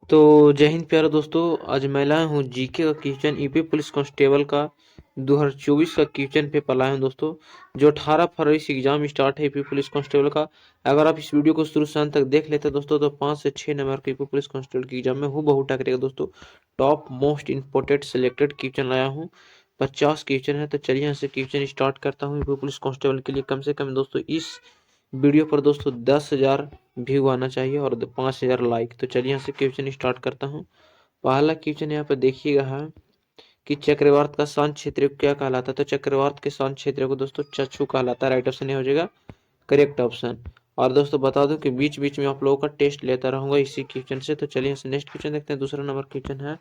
तो जय हिंद प्यारे दोस्तों। आज मैं लाया हूँ जीके का क्वेश्चन यूपी पुलिस कांस्टेबल का 2024 का क्वेश्चन पेपर लाया हूँ दोस्तों, जो 18 फरवरी से एग्जाम स्टार्ट है यूपी पुलिस कांस्टेबल का। अगर आप इस वीडियो को शुरू से अंत तक देख लेते हैं दोस्तों, तो 5 से 6 नंबर के यूपी पुलिस कांस्टेबल की एग्जाम में हूबहू टकरेगा दोस्तों। Top most important selected question लाया हूँ, 50 क्वेश्चन है। तो चलिए यहाँ से क्वेश्चन स्टार्ट करता हूँ। यूपी पुलिस कांस्टेबल के लिए कम से कम दोस्तों इस वीडियो पर दोस्तों 10,000 व्यू आना चाहिए और 5,000 लाइक। तो चलिए यहाँ से क्वेश्चन स्टार्ट करता हूँ। पहला क्वेश्चन यहाँ पर देखिएगा है कि चक्रवात का शांत क्षेत्र क्या कहलाता है। तो चक्रवात के शांत क्षेत्र को दोस्तों चक्षु कहलाता है। राइट ऑप्शन ये हो जाएगा करेक्ट ऑप्शन। और दोस्तों बता दूं कि बीच बीच में आप लोगों का टेस्ट लेता रहूंगा इसी क्वेश्चन से। तो चलिए नेक्स्ट क्वेश्चन देखते हैं। दूसरा नंबर क्वेश्चन है,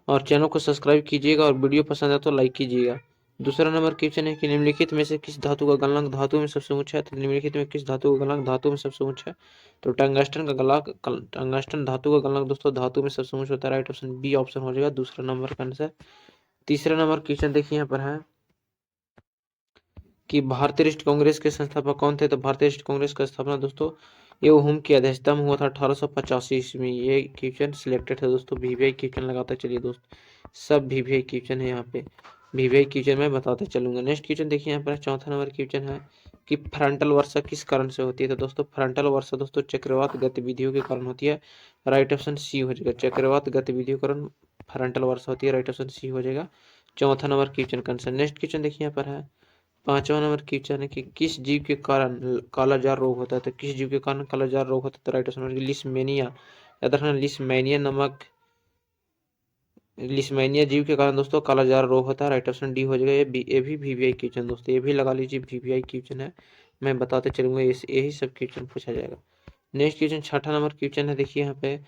और चैनल को सब्सक्राइब कीजिएगा और वीडियो पसंद है तो लाइक कीजिएगा। दूसरा नंबर क्वेश्चन है कि निम्नलिखित में से किस धातु का गलनांक धातु में सबसे ऊंचा है। तो निम्नलिखित में किस धातु का गलनांक धातु में सबसे ऊंचा है। तो टंगस्टन धातु का गलनांक दोस्तों धातु में सबसे ऊंचा होता है। राइट ऑप्शन बी ऑप्शन हो जाएगा दूसरा नंबर का आंसर। तीसरा नंबर क्वेश्चन देखिए यहाँ पर है कि भारतीय राष्ट्रीय कांग्रेस के संस्थापक कौन थे। तो भारतीय राष्ट्रीय कांग्रेस का स्थापना दोस्तों हुम की अध्यक्षता में हुआ था 1885 ईस्वी में। ये क्वेश्चन सिलेक्टेड है दोस्तों। वीवीआई क्वेश्चन लगाते चलिए दोस्त, सब वीवीआई क्वेश्चन है यहाँ पे। वीवीआई क्वेश्चन मैं बताते चलूंगा। नेक्स्ट क्वेश्चन देखिए यहाँ पर चौथा नंबर क्वेश्चन है कि फ्रंटल वर्षा किस कारण से होती है। तो दोस्तों फ्रंटल वर्षा दोस्तों चक्रवात गतिविधियों के कारण होती है। राइट ऑप्शन सी हो जाएगा। चक्रवात गतिविधियों के कारण फ्रंटल वर्षा होती है। राइट ऑप्शन सी हो जाएगा चौथा नंबर क्वेश्चन का आंसर। नेक्स्ट क्वेश्चन देखिए यहाँ पर है पांचवा नंबर क्वेश्चन है कि किस जीव के कारण कालाजार रोग होता है। तो किस जीव के कारण कालाजार रोग होता है। तो राइट आंसर लिस्मेनिया, याद रखना लिस्मेनिया नमक, लिस्मेनिया जीव के कारण दोस्तों कालाजार रोग होता है। राइट ऑप्शन डी हो जाएगा। ये भी वीवीआई क्वेश्चन दोस्तों, ये भी लगा लीजिए वीवीआई क्वेश्चन है, मैं बताते चलूंगा। यही सब क्वेश्चन पूछा जाएगा। नेक्स्ट क्वेश्चन छठा नंबर क्वेश्चन है देखिए यहाँ पे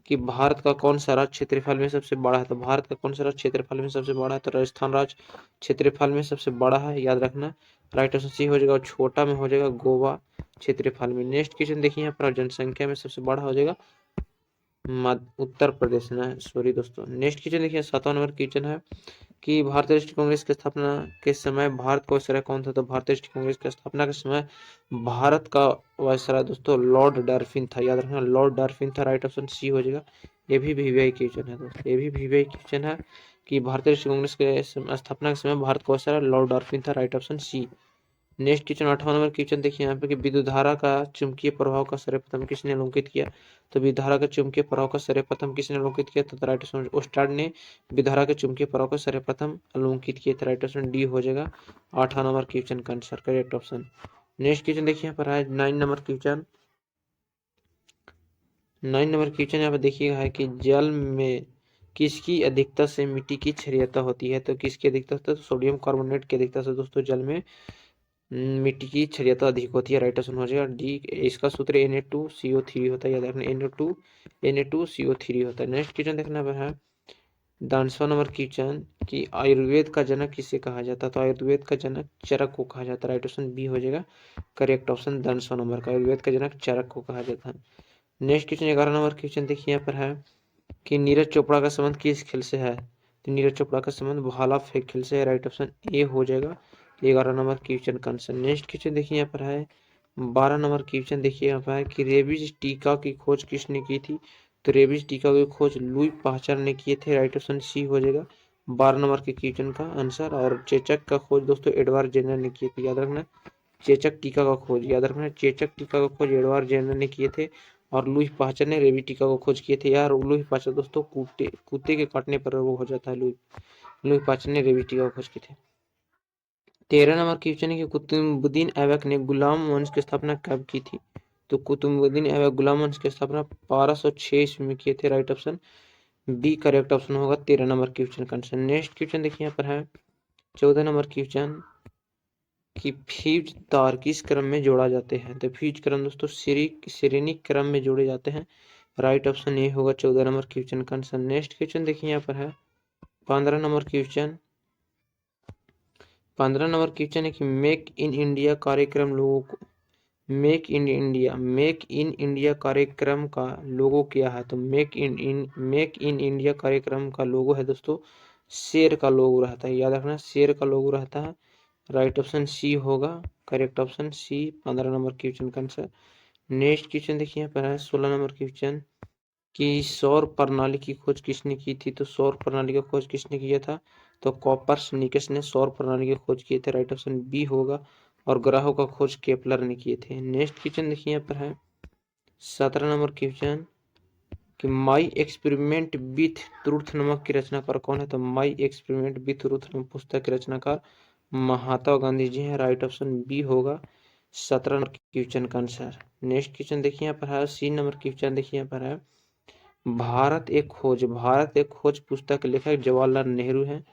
कि भारत का कौन सा राज्य क्षेत्रफल में सबसे बड़ा है। तो भारत का कौन सा राज्य क्षेत्रफल में सबसे बड़ा है। तो राजस्थान राज्य क्षेत्रफल में सबसे बड़ा है, याद रखना। राइट ऑप्शन सी हो जाएगा। और छोटा में हो जाएगा गोवा क्षेत्रफल में। नेक्स्ट क्वेश्चन देखिए यहाँ पर जनसंख्या में सबसे बड़ा हो जाएगा उत्तर प्रदेश में, सॉरी दोस्तों। नेक्स्ट क्वेश्चन देखिए सातवां नंबर क्वेश्चन है कि भारतीय राष्ट्रीय कांग्रेस की स्थापना के समय भारत का वायसराय कौन था। तो भारतीय राष्ट्रीय कांग्रेस की स्थापना के समय भारत का वायसराय दोस्तों लॉर्ड डार्फिन था, याद रखना लॉर्ड डार्फिन था। राइट ऑप्शन सी हो जाएगा। ये भी वीवीआई क्वेश्चन है दोस्तों, ये भी वीवीआई क्वेश्चन है कि भारतीय राष्ट्रीय कांग्रेस के स्थापना के समय भारत का वायसराय लॉर्ड डार्फिन था। Right option C. Next question आठवां नंबर क्वेश्चन देखिए यहाँ पे कि विद्युत धारा का चुंबकीय प्रभाव का सर्वप्रथम किसने अवलोकित किया। तो विद्युत धारा का चुंबकीय प्रभाव का सर्वप्रथम किसने अवलोकित किया। तो राइट ऑप्शन ओस्टार्ड ने विद्युत धारा के चुंबकीय प्रभाव का सर्वप्रथम अवलोकित किया। तो राइट ऑप्शन डी हो जाएगा आठवां नंबर क्वेश्चन का answer, correct option. Next question देखिए यहाँ पर है 9 नंबर क्वेश्चन। 9 नंबर क्वेश्चन यहाँ पर देखिएगा है कि जल में किसकी अधिकता से मिट्टी की क्षारीयता होती है। तो किसकी अधिकता से, तो सोडियम कार्बोनेट की अधिकता से दोस्तों जल में मिट्टी की क्षारीयता अधिक होती है। राइट आंसर हो जाएगा डी। इसका सूत्र Na2CO3 होता है, याद रखना Na2CO3 होता है। नेक्स्ट क्वेश्चन देखना है 10वां नंबर क्वेश्चन कि आयुर्वेद का जनक किसे कहा जाता है। तो आयुर्वेद का जनक चरक को कहा जाता है। राइट ऑप्शन बी हो जाएगा करेक्ट ऑप्शन 10वां नंबर का, आयुर्वेद का जनक चरक को कहा जाता है। नेक्स्ट क्वेश्चन 11 नंबर क्वेश्चन देखिए यहाँ पर है कि नीरज चोपड़ा का संबंध किस खेल से है। तो नीरज चोपड़ा का संबंध भाला फेंक खेल से है। राइट ऑप्शन ए हो जाएगा 11 नंबर क्वेश्चन का आंसर। नेक्स्ट क्वेश्चन देखिए यहाँ पर है 12 नंबर क्वेश्चन देखिए यहाँ पर है कि रेबीज टीका की खोज किसने की थी। तो रेबीज टीका की खोज लुई पाश्चर ने किए थे। राइट ऑप्शन सी हो जाएगा 12 नंबर के क्वेश्चन का आंसर। और चेचक का खोज दोस्तों एडवर्ड जेनर ने किए थे, याद रखना चेचक टीका का खोज, याद रखना चेचक टीका का खोज एडवर्ड जेनर ने किए थे। और लुई पाश्चर ने रेबीज टीका को खोज किए थे। यार लुई पाश्चर दोस्तों कुत्ते के काटने पर वो हो जाता है। लुई पाश्चर ने रेबीज टीका को खोज किए थे। 13 नंबर क्वेश्चन है कि कुतुबुद्दीन ऐबक ने गुलाम वंश की स्थापना कब की थी। तो कुतुबुद्दीन ऐबक गुलाम वंश की स्थापना 1206 ईस्वी में किए थे। Right option B correct option होगा 13 नंबर क्वेश्चन का आंसर। नेक्स्ट क्वेश्चन देखिए यहाँ पर है 14 नंबर क्वेश्चन कि फ्यूज तार किस क्रम में जोड़ा जाते हैं। तो फ्यूज क्रम दोस्तों श्रेणी क्रम में जोड़े जाते हैं। राइट ऑप्शन ये होगा 14 नंबर क्वेश्चन का आंसर। नेक्स्ट क्वेश्चन देखिए यहाँ पर है 15 नंबर क्वेश्चन। 15 नंबर क्वेश्चन है कि मेक इन इंडिया कार्यक्रम लोगों को मेक इन इंडिया कार्यक्रम का लोगो क्या है। तो मेक इन इंडिया कार्यक्रम का लोगो है दोस्तों शेर का लोगो रहता है, याद रखना शेर का लोगो रहता है। राइट ऑप्शन सी होगा correct option C 15 number question का आंसर। नेक्स्ट क्वेश्चन देखिए यहाँ पर है 16 नंबर क्वेश्चन कि सौर प्रणाली की खोज किसने की थी? तो सौर प्रणाली की खोज किसने किया था? तो कॉपरनिकस ने सौर प्रणाली की खोज किए थे। राइट ऑप्शन बी होगा। और ग्रहों का खोज केपलर ने किए थे। नेक्स्ट क्वेश्चन देखिए यहाँ पर है 17 नंबर क्वेश्चन कि माई एक्सपेरिमेंट विथ ट्रूथ नमक की रचनाकार कौन है? तो माई एक्सपेरिमेंट विथ ट्रूथ पुस्तक के रचनाकार महात्मा गांधी जी हैं। राइट ऑप्शन बी होगा 17 नंबर क्वेश्चन का आंसर। नेक्स्ट क्वेश्चन देखिए यहाँ पर है 3 नंबर क्वेश्चन देखिए यहाँ पर है भारत एक खोज पुस्तक के लेखक जवाहरलाल नेहरू हैं।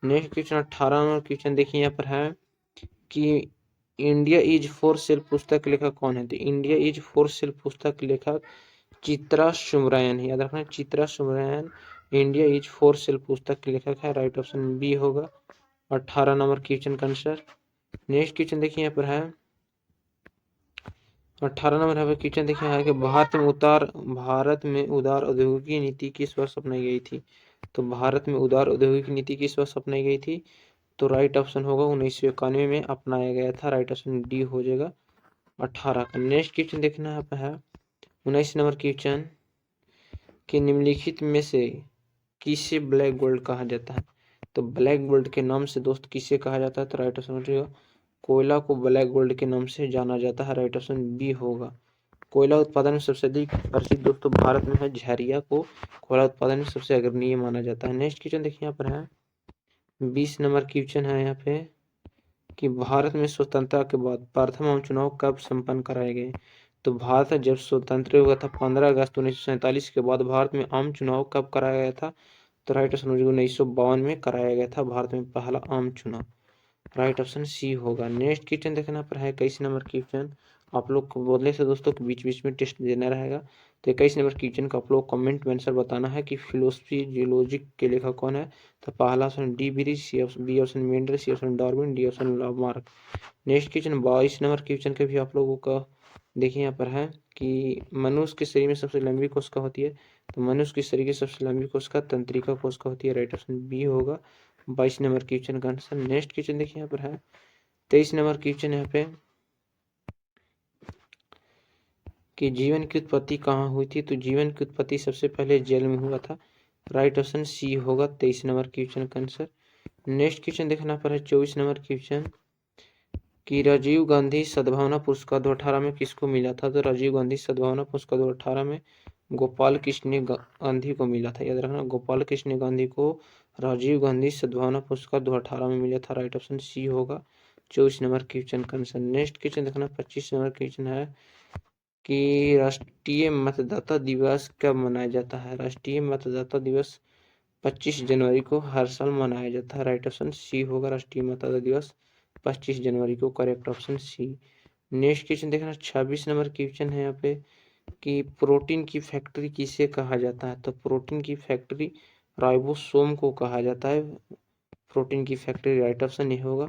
नेक्स्ट क्वेश्चन 18 नंबर क्वेश्चन देखिए यहाँ पर है कि इंडिया इज फॉर सेल पुस्तक के लेखक कौन है? तो इंडिया इज फॉर सेल पुस्तक के लेखक चित्रा सुब्रायन है। याद रखना Chitra Subrayan India is for sale पुस्तक के लेखक है। राइट ऑप्शन बी होगा 18 नंबर क्वेश्चन का आंसर। नेक्स्ट क्वेश्चन देखिए यहाँ पर है 18 नंबर यहाँ पे क्वेश्चन देखिए है कि भारत में उदार औद्योगिक नीति किस वर्ष अपनाई गई थी? तो भारत में उदार औद्योगिक नीति किस वर्ष अपनाई गई थी? तो राइट ऑप्शन होगा 1991 में अपनाया गया था। राइट ऑप्शन डी हो जाएगा 18 का। नेक्स्ट क्वेश्चन देखना यहाँ पे है 19 नंबर क्वेश्चन कि निम्नलिखित में से किसे ब्लैक गोल्ड कहा जाता है? तो ब्लैक गोल्ड के नाम से दोस्त किसे कहा जाता है? तो राइट ऑप्शन हो जाएगा कोयला को ब्लैक गोल्ड के नाम से जाना जाता है। राइट ऑप्शन बी होगा। कोयला उत्पादन में सबसे अधिक प्रसिद्ध दोस्तों भारत में है झरिया को कोयला उत्पादन में सबसे अग्रणीय माना जाता है। नेक्स्ट क्वेश्चन देखिए यहाँ पर है 20 नंबर क्वेश्चन है यहाँ पे कि भारत में स्वतंत्रता के बाद प्रथम आम चुनाव कब संपन्न कराए गए? तो भारत जब स्वतंत्र हुआ था 15 अगस्त 1947 के बाद भारत में आम चुनाव कब कराया गया था? तो राइट ऑप्शन 1952 में कराया गया था भारत में पहला आम चुनाव। राइट ऑप्शन सी होगा। नेक्स्ट क्वेश्चन देखना पर है 21 नंबर क्वेश्चन आप लोग को बोलने से दोस्तों के बीच बीच में टेस्ट देना रहेगा। तो 21 नंबर क्वेश्चन का आप लोग कमेंट में आंसर बताना है कि फिलोसफी जियोलॉजी के लेखक कौन है? तो पहला option de Vries, B option Mendel, C option Darwin, D option Lamarck. Next question 22 number question के भी आप लोगों का देखिए यहाँ पर है कि मनुष्य के शरीर में सबसे लंबी कोशिका होती है? तो मनुष्य के शरीर की सबसे लंबी कोशिका तंत्रिका कोशिका होती है। राइट ऑप्शन बी होगा 22 नंबर क्वेश्चन का आंसर। नेक्स्ट क्वेश्चन देखिए यहाँ पर है 23 नंबर क्वेश्चन यहाँ पे कि जीवन की उत्पत्ति कहाँ हुई थी? तो जीवन की उत्पत्ति सबसे पहले जल में हुआ था। राइट ऑप्शन सी होगा 23 नंबर क्वेश्चन का आंसर। नेक्स्ट क्वेश्चन देखना पर है 24 नंबर क्वेश्चन कि राजीव गांधी सद्भावना पुरस्कार 2018 में किसको मिला था? तो राजीव गांधी सद्भावना पुरस्कार 2018 में गोपाल कृष्ण गांधी को मिला था। याद रखना गोपाल कृष्ण गांधी को राजीव गांधी सद्भावना पुरस्कार 2018 में मिला था। राइट ऑप्शन सी होगा 24 नंबर क्वेश्चन का आंसर। नेक्स्ट क्वेश्चन देखना 25 नंबर क्वेश्चन है कि राष्ट्रीय मतदाता दिवस कब मनाया जाता है? राष्ट्रीय मतदाता दिवस 25 जनवरी को हर साल मनाया जाता है। राइट ऑप्शन सी होगा राष्ट्रीय मतदाता दिवस 25 जनवरी को। Correct option C. Next question देखना 26 नंबर क्वेश्चन है यहाँ पे कि प्रोटीन की फैक्ट्री किसे कहा जाता है? तो प्रोटीन की फैक्ट्री राइबोसोम को कहा जाता है। प्रोटीन की फैक्ट्री राइट ऑप्शन ये होगा।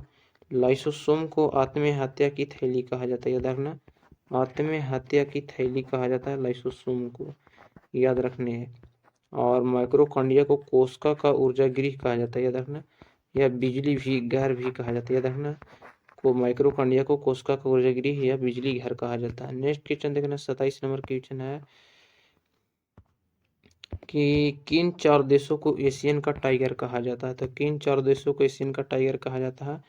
लाइसोसोम को आत्महत्या की थैली कहा जाता है। याद रखना आत्महत्या की थैली कहा जाता है लाइसोसोम को, याद रखने हैं। और माइक्रोकांडिया को कोशिका का ऊर्जा गृह कहा जाता है। याद रखना या बिजली भी घर भी कहा जाता है। याद रखना को माइक्रोकांडिया को कोशिका का ऊर्जा गृह या बिजली घर कहा जाता है। नेक्स्ट क्वेश्चन देखना 27 नंबर क्वेश्चन है कि किन 4 देशों को एशियन का टाइगर कहा जाता है? तो किन 4 देशों को एशियन का टाइगर कहा जाता है?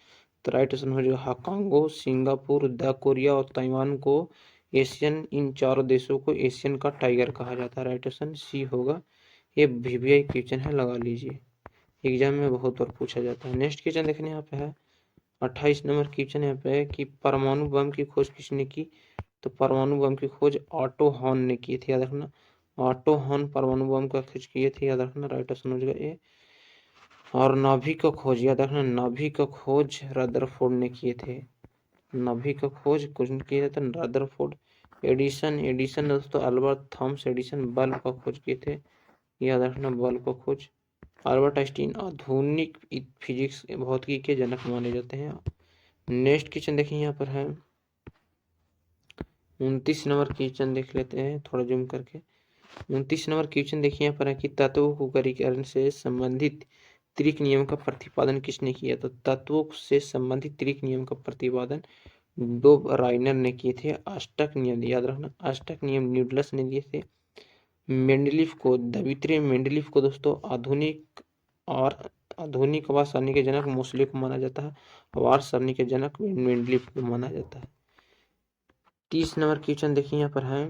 तो राइट ऑप्शन हो जाएगा हांगकांग, सिंगापुर, द कोरिया और ताइवान को इन 4 देशों को एशियन का टाइगर कहा जाता है। राइट ऑप्शन सी होगा। ये वीवीआई क्वेश्चन है, लगा लीजिए, एग्जाम में बहुत बार पूछा जाता है। नेक्स्ट क्वेश्चन देखने यहाँ पे है 28 नंबर क्वेश्चन यहाँ पे है कि परमाणु बम की खोज किसने की? तो परमाणु बम की खोज ऑटो हॉर्न ने की थी। याद रखना ऑटो हॉर्न परमाणु बम का खोज किए थे। याद रखना राइट ऑप्शन हो जाएगा ए। और नाभिक का खोज याद रखना नाभिक का खोज रदरफोर्ड ने किए थे। नाभिक का खोज कुछ किया था रदरफोर्ड। एडिसन दोस्तों अल्बर्ट थॉमस एडिसन बल्ब का खोज किए थे। याद रखना बल्ब का खोज। अल्बर्ट आइंस्टीन आधुनिक फिजिक्स भौतिकी के जनक माने जाते हैं। नेक्स्ट क्वेश्चन देखिए यहाँ पर है 29 नंबर क्वेश्चन देख लेते हैं थोड़ा जूम करके। 29 नंबर क्वेश्चन देखिए यहाँ पर है कि तत्वों को वर्गीकरण से संबंधित त्रिक नियम का प्रतिपादन किसने किया? तो तत्वों से संबंधित त्रिक नियम का प्रतिपादन डोब राइनर ने किए थे। अष्टक नियम याद रखना अष्टक नियम न्यूटन ने दिए थे। मेंडलीफ को, दमित्री मेंडलीफ को दोस्तों आधुनिक सरनी के जनक मोस्ले को माना जाता है, आवार सरनी के जनक मेंडलीफ को माना जाता है। 30 नंबर क्वेश्चन देखिए यहाँ पर है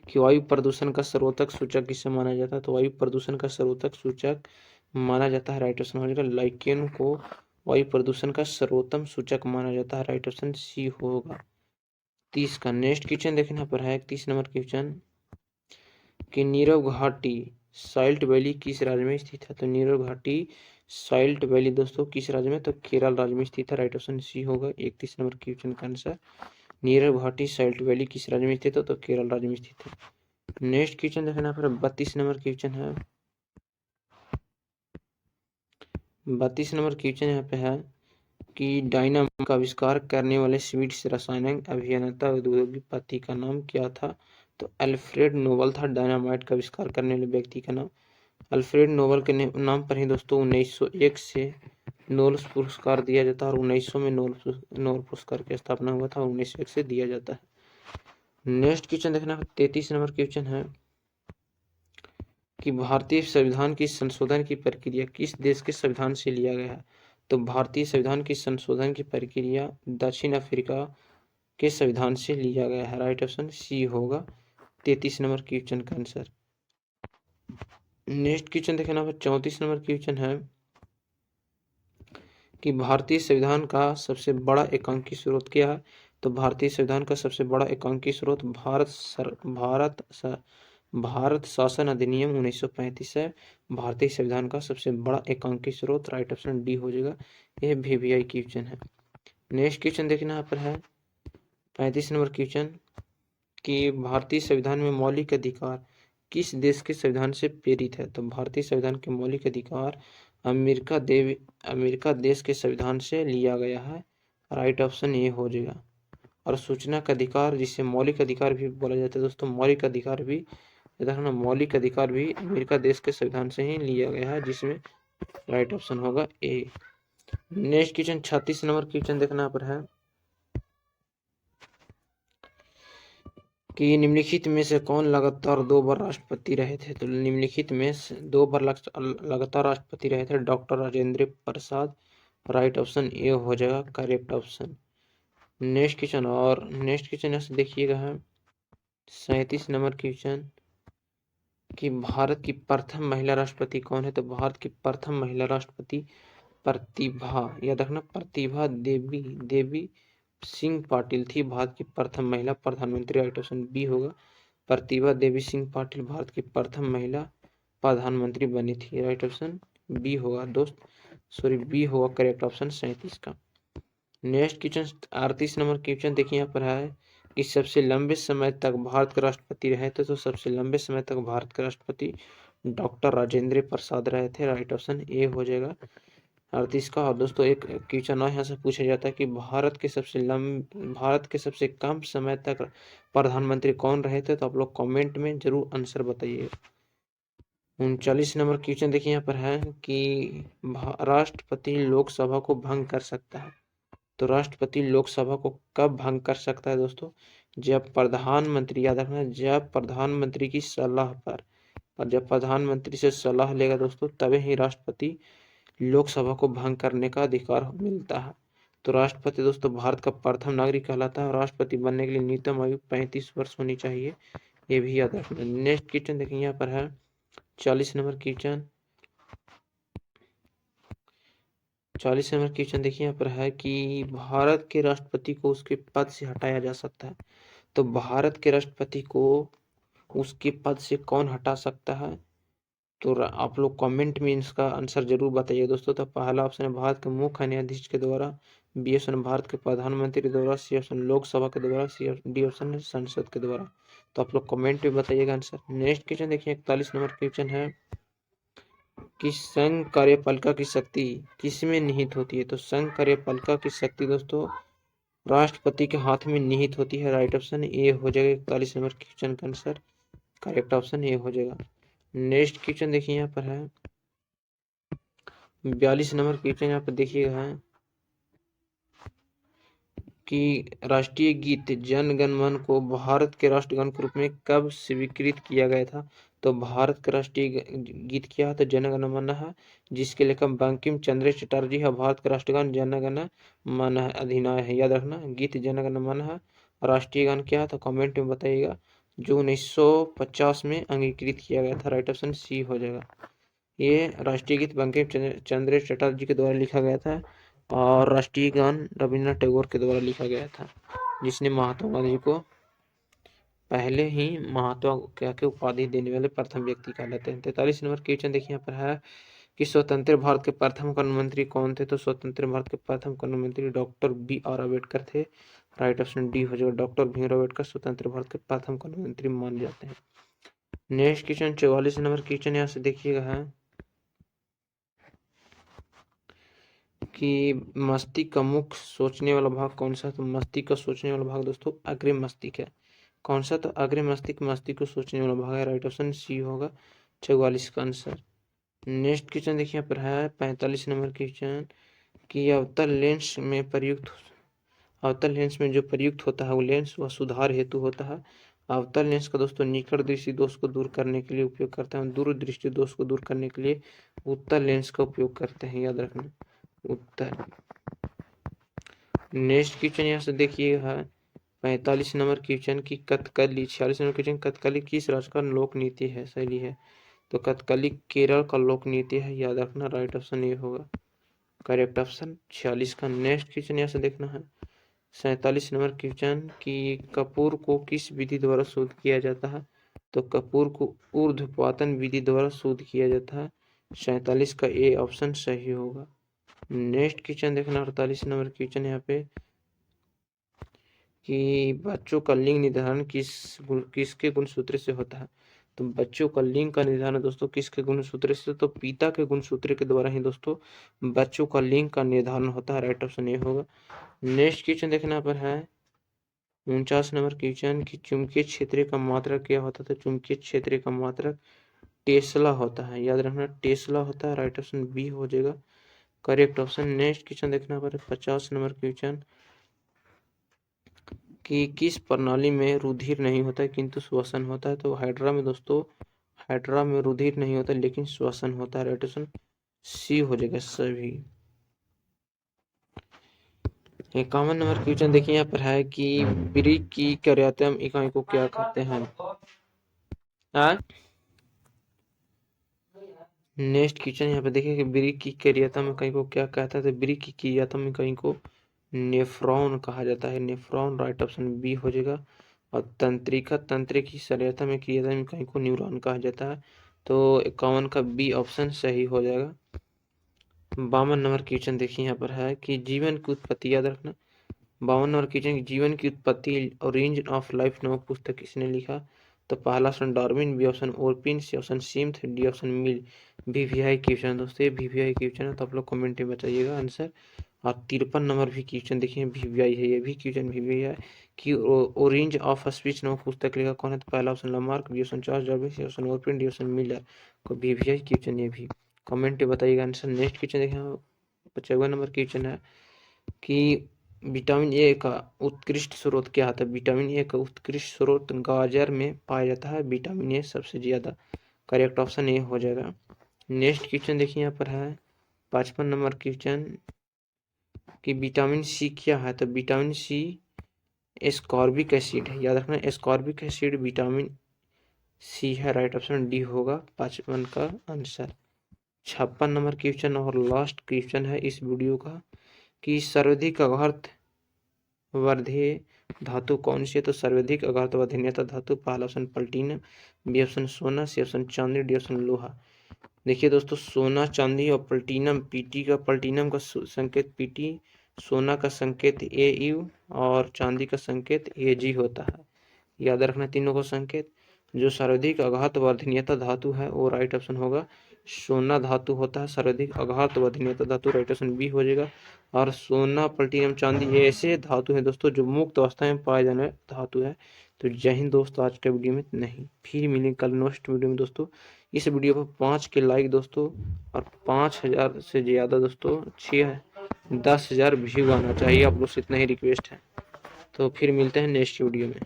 कि वायु प्रदूषण का सर्वोत्तम सूचक किसे माना जाता है? तो वायु प्रदूषण का सर्वोत्तम सूचक माना जाता है, राइट ऑप्शन हो जाएगा लाइकेन को वायु प्रदूषण का सर्वोत्तम सूचक माना जाता है, राइट ऑप्शन सी होगा 30 का। नेक्स्ट क्वेश्चन देखने यहाँ पर है 30 नंबर क्वेश्चन कि नीरव घाटी साइल्ट वैली किस राज्य में स्थित है? तो नीरव घाटी साइल्ट वैली दोस्तों किस राज्य में? तो केरल राज्य में स्थित है, राइट ऑप्शन सी होगा 31 नंबर क्वेश्चन का आंसर। नीरव घाटी साइल्ट वैली किस राज्य में स्थित है? तो केरल राज्य में स्थित है। नेक्स्ट क्वेश्चन देखना पर 32 नंबर क्वेश्चन है। 32 नंबर क्वेश्चन यहाँ पे है कि डायनामाइट का आविष्कार करने वाले स्वीडिश रासायनिक अभियंता उद्योगपति का नाम क्या था? तो अल्फ्रेड नोबल था डायनामाइट का आविष्कार करने वाले व्यक्ति का नाम। अल्फ्रेड नोबल के नाम पर ही दोस्तों 1901 से नोबेल पुरस्कार दिया जाता है और 1900 में नोबेल पुरस्कार की स्थापना हुआ था और 1901 से दिया जाता है। नेक्स्ट क्वेश्चन देखना 33 नंबर क्वेश्चन है कि भारतीय संविधान की संशोधन की प्रक्रिया किस देश के संविधान से लिया गया है? तो भारतीय संविधान की संशोधन की प्रक्रिया दक्षिण अफ्रीका के संविधान से लिया गया है, राइट ऑप्शन सी होगा 33 नंबर क्वेश्चन का आंसर। नेक्स्ट क्वेश्चन देखना 34 नंबर क्वेश्चन है कि भारतीय संविधान का सबसे बड़ा एकांकी स्रोत क्या है? तो भारतीय संविधान का सबसे बड़ा एकांकी स्रोत भारत शासन अधिनियम 1935 है। भारतीय संविधान का सबसे बड़ा एकांकी स्रोत, राइट ऑप्शन डी हो जाएगा। यह VVI क्वेश्चन है। नेक्स्ट क्वेश्चन देखना यहाँ पर है 35 नंबर क्वेश्चन कि भारतीय संविधान में मौलिक अधिकार किस देश के संविधान से प्रेरित है? तो भारतीय संविधान के मौलिक अधिकार अमेरिका देश के संविधान से लिया गया है, राइट ऑप्शन ए हो जाएगा। और सूचना का अधिकार जिसे मौलिक अधिकार भी बोला जाता है दोस्तों, मौलिक अधिकार भी अमेरिका देश के संविधान से ही लिया गया है, जिसमें राइट ऑप्शन होगा ए। नेक्स्ट क्वेश्चन 36 नंबर क्वेश्चन देखना पर है कि निम्नलिखित में से कौन लगातार 2 बार राष्ट्रपति रहे थे? तो निम्नलिखित में से 2 बार लगातार राष्ट्रपति रहे थे doctor Rajendra Prasad, right option A हो जाएगा करेक्ट ऑप्शन। नेक्स्ट क्वेश्चन ऐसे देखिएगा है 37 नंबर क्वेश्चन कि भारत की प्रथम महिला राष्ट्रपति कौन है? तो भारत की प्रथम महिला राष्ट्रपति प्रतिभा देवी सिंह पाटिल थी भारत की प्रथम महिला प्रधानमंत्री, राइट ऑप्शन बी होगा। प्रतिभा देवी सिंह पाटिल भारत की प्रथम महिला प्रधानमंत्री बनी थी, राइट ऑप्शन बी होगा बी होगा करेक्ट ऑप्शन 37 का। नेक्स्ट क्वेश्चन 38 नंबर क्वेश्चन देखिए यहाँ पर है कि सबसे लंबे समय तक भारत के राष्ट्रपति रहे थे? तो सबसे लंबे समय तक भारत के राष्ट्रपति डॉक्टर राजेंद्र प्रसाद रहे थे, राइट ऑप्शन ए हो जाएगा 38 का। और दोस्तों एक क्वेश्चन और यहाँ से पूछा जाता है कि भारत के सबसे कम समय तक प्रधानमंत्री कौन रहे थे? तो आप लोग कमेंट में जरूर आंसर बताइए। 39 नंबर क्वेश्चन देखिए यहाँ पर है कि राष्ट्रपति लोकसभा को भंग कर सकता है? तो राष्ट्रपति लोकसभा को कब भंग कर सकता है दोस्तों? जब प्रधानमंत्री, याद रखना, जब प्रधानमंत्री की सलाह पर, और जब प्रधानमंत्री से सलाह लेगा दोस्तों तभी ही राष्ट्रपति लोकसभा को भंग करने का अधिकार मिलता है। तो राष्ट्रपति दोस्तों भारत का प्रथम नागरिक कहलाता है और राष्ट्रपति बनने के लिए न्यूनतम आयु 35 वर्ष होनी चाहिए, ये भी याद रखना। नेक्स्ट क्वेश्चन देखिए यहाँ पर है 40 नंबर क्वेश्चन। 40 नंबर क्वेश्चन देखिए यहाँ पर है कि भारत के राष्ट्रपति को उसके पद से हटाया जा सकता है? तो भारत के राष्ट्रपति को उसके पद से कौन हटा सकता है? तो आप लोग कमेंट में इसका आंसर जरूर बताइए दोस्तों। तो पहला ऑप्शन है भारत के मुख्य न्यायाधीश के द्वारा, बी ऑप्शन भारत के प्रधानमंत्री के द्वारा, सी ऑप्शन लोकसभा के द्वारा, डी ऑप्शन संसद के द्वारा। तो आप लोग कमेंट में बताइएगा आंसर। नेक्स्ट क्वेश्चन देखिए 41 नंबर क्वेश्चन है कि संघ कार्यपालिका की शक्ति किसमें निहित होती है? तो संघ कार्यपालिका की शक्ति दोस्तों राष्ट्रपति के हाथ में निहित होती है, राइट ऑप्शन ए हो जाएगा 41 नंबर क्वेश्चन का आंसर करेक्ट ऑप्शन ए हो जाएगा। नेक्स्ट क्वेश्चन देखिए यहाँ पर है 42 नंबर क्वेश्चन यहाँ पर देखिएगा है कि राष्ट्रीय गीत जन गण मन को भारत के राष्ट्रगान के रूप में कब स्वीकृत किया गया था? तो भारत का राष्ट्रीय गीत क्या है? तो जन गण मन है, जिसके लेखक बंकिम चंद्र चटर्जी है। भारत का राष्ट्रगान जन गण मन अधिनाय है, याद रखना। गीत जन गण मन है। राष्ट्रीय गान क्या है? तो कमेंट में बताइएगा। जो 1950 में अंगीकृत किया गया था। राइट ऑप्शन सी हो जाएगा। ये राष्ट्रीय गीत बंकिम चंद्र चटर्जी के द्वारा लिखा गया था और राष्ट्रीय गान रविन्द्रनाथ टैगोर के द्वारा लिखा गया था, जिसने महात्मा गांधी जी को पहले ही महात्मा के उपाधि देने वाले प्रथम व्यक्ति कहलाते हैं। 43 नंबर क्वेश्चन देखिए यहाँ पर है कि स्वतंत्र भारत के प्रथम कानून मंत्री कौन थे? तो स्वतंत्र भारत के प्रथम कानून मंत्री डॉक्टर B.R. अम्बेडकर थे। राइट ऑप्शन डी हो जाएगा। डॉक्टर भीमराव अम्बेडकर स्वतंत्र भारत के प्रथम कानून मंत्री माने जाते हैं। नेक्स्ट क्वेश्चन 44 नंबर क्वेश्चन यहाँ से देखिएगा है कि मस्तिष्क का मुख्य सोचने वाला भाग कौन सा है? तो मस्तिष्क का सोचने वाला भाग दोस्तों अग्र मस्तिष्क है। कौन सा? तो अग्र मस्तिष्क मस्तिष्क को सोचने वाला भाग है। राइट ऑप्शन सी होगा 44 का आंसर। नेक्स्ट क्वेश्चन देखिए यहाँ पर है 45 नंबर क्वेश्चन कि अवतल लेंस में जो प्रयुक्त होता है वो लेंस वह सुधार हेतु होता है। अवतल लेंस का दोस्तों निकट दृष्टि दोष को दूर करने के लिए उपयोग करते हैं। दूर दृष्टि दोष को दूर करने के लिए उत्तल लेंस का उपयोग करते हैं, याद रखना उत्तल। नेक्स्ट क्वेश्चन यहाँ से देखिएगा 45 नंबर क्वेश्चन की कथकली। 46 नंबर क्वेश्चन कथकली किस राज्य का लोक नृत्य है, शैली है? तो कथकली केरल का लोक नृत्य है, याद रखना। राइट ऑप्शन ये होगा करेक्ट ऑप्शन 46 का। नेक्स्ट क्वेश्चन यहाँ से देखना है 47 नंबर क्वेश्चन कि कपूर को किस विधि द्वारा शुद्ध किया जाता है? तो कपूर को ऊर्ध्वपातन विधि द्वारा शुद्ध किया जाता है। 47 का ए ऑप्शन सही होगा। नेक्स्ट क्वेश्चन देखना 48 नंबर क्वेश्चन यहाँ पे कि बच्चों का लिंग निर्धारण किसके गुणसूत्र से होता है? तो बच्चों का लिंग का निर्धारण दोस्तों किसके गुणसूत्र से? तो पिता के गुणसूत्र के द्वारा ही दोस्तों बच्चों का लिंग का निर्धारण होता है। राइट ऑप्शन ये होगा। नेक्स्ट क्वेश्चन देखना पर है 49 नंबर क्वेश्चन की चुंबकीय क्षेत्र का मात्रक क्या होता है? तो चुंबकीय क्षेत्र का मात्रक टेस्ला होता है, याद रखना टेस्ला होता है। राइट ऑप्शन बी हो जाएगा करेक्ट ऑप्शन। नेक्स्ट क्वेश्चन देखना पर 50 नंबर क्वेश्चन कि किस प्रणाली में रुधिर नहीं होता है किंतु श्वसन होता है? तो हाइड्रा में दोस्तों हाइड्रा में रुधिर नहीं होता लेकिन श्वसन होता है। राइट ऑप्शन सी हो जाएगा सभी। 51 नंबर क्वेश्चन देखिए यहाँ पर है कि ब्रिक की कार्यात्मक इकाई को क्या कहते हैं? नेक्स्ट क्वेश्चन यहाँ पे देखिए कि ब्रिक की कार्यात्मक इकाई को क्या कहता है? तो ब्रिक की कार्यात्मक इकाई को नेफ्रॉन कहा जाता है, नेफ्रॉन। राइट ऑप्शन बी हो जाएगा। और तंत्र की सहायता में क्रियात्मक इकाई को न्यूरॉन कहा जाता है। तो 51 का बी ऑप्शन सही हो जाएगा। 52 नंबर क्वेश्चन देखिए यहाँ पर है कि जीवन की उत्पत्ति, याद रखना 52 नंबर क्वेश्चन जीवन की उत्पत्ति ओरिजिन ऑफ लाइफ नामक पुस्तक किसने लिखा? तो पहला ऑप्शन डार्विन, बी ऑप्शन ओरपिन, C option Smith, D option Mill. VVI question दोस्तों, ये VVI क्वेश्चन है तो आप लोग कमेंट में बताइएगा आंसर। और 53 नंबर भी क्वेश्चन देखिए VVI है, ये भी क्वेश्चन VVI है कि ओरेंज ऑफ स्पीच नामक पुस्तक लिखा कौन है? तो पहला option Lamarck, B option Charles Darwin, C option ओरपिन, डी ऑप्शन मिलर। को VVI क्वेश्चन ये भी कमेंट में बताइएगा आंसर। नेक्स्ट क्वेश्चन देखिए 55 नंबर क्वेश्चन है कि विटामिन ए का उत्कृष्ट स्रोत क्या होता है? विटामिन ए का उत्कृष्ट स्रोत गाजर में पाया जाता है, विटामिन ए सबसे ज्यादा। करेक्ट ऑप्शन ए हो जाएगा। नेक्स्ट क्वेश्चन देखिए यहाँ पर है 55 नंबर क्वेश्चन कि विटामिन सी क्या है? तो विटामिन सी एस्कॉर्बिक एसिड है, याद रखना एस्कॉर्बिक एसिड विटामिन सी है। राइट ऑप्शन डी होगा 55 का आंसर। 56 नंबर क्वेश्चन और लास्ट क्वेश्चन है इस वीडियो का कि सर्वाधिक अघात वर्धेय धातु कौन सी है? तो सर्वाधिक अघात वर्धनीयता धातु पहला ऑप्शन प्लेटिनम, बी ऑप्शन सोना, सी ऑप्शन चांदी, डी ऑप्शन लोहा। देखिए दोस्तों सोना चांदी और प्लेटिनम, पीटी का प्लेटिनम का संकेत पीटी, सोना का संकेत AU और चांदी का संकेत AG होता है, याद रखना तीनों का संकेत। जो सर्वाधिक आघात वर्धनीयता धातु है वो राइट ऑप्शन होगा सोना धातु होता है सर्वाधिक आघात वर्धनीयता धातु। राइट ऑप्शन बी हो जाएगा। और सोना प्लेटिनम चांदी ये ऐसे धातु है दोस्तों जो मुक्त अवस्था में पाए जाने धातु है। तो जय हिंद दोस्तों, आज के वीडियो में नहीं, फिर मिलेंगे कल नेक्स्ट वीडियो में दोस्तों। इस वीडियो पर 5 के लाइक दोस्तों और 5000 से ज़्यादा दोस्तों 6 10,000 व्यू आना चाहिए, आप लोग से इतना ही रिक्वेस्ट है। तो फिर मिलते हैं नेक्स्ट वीडियो में।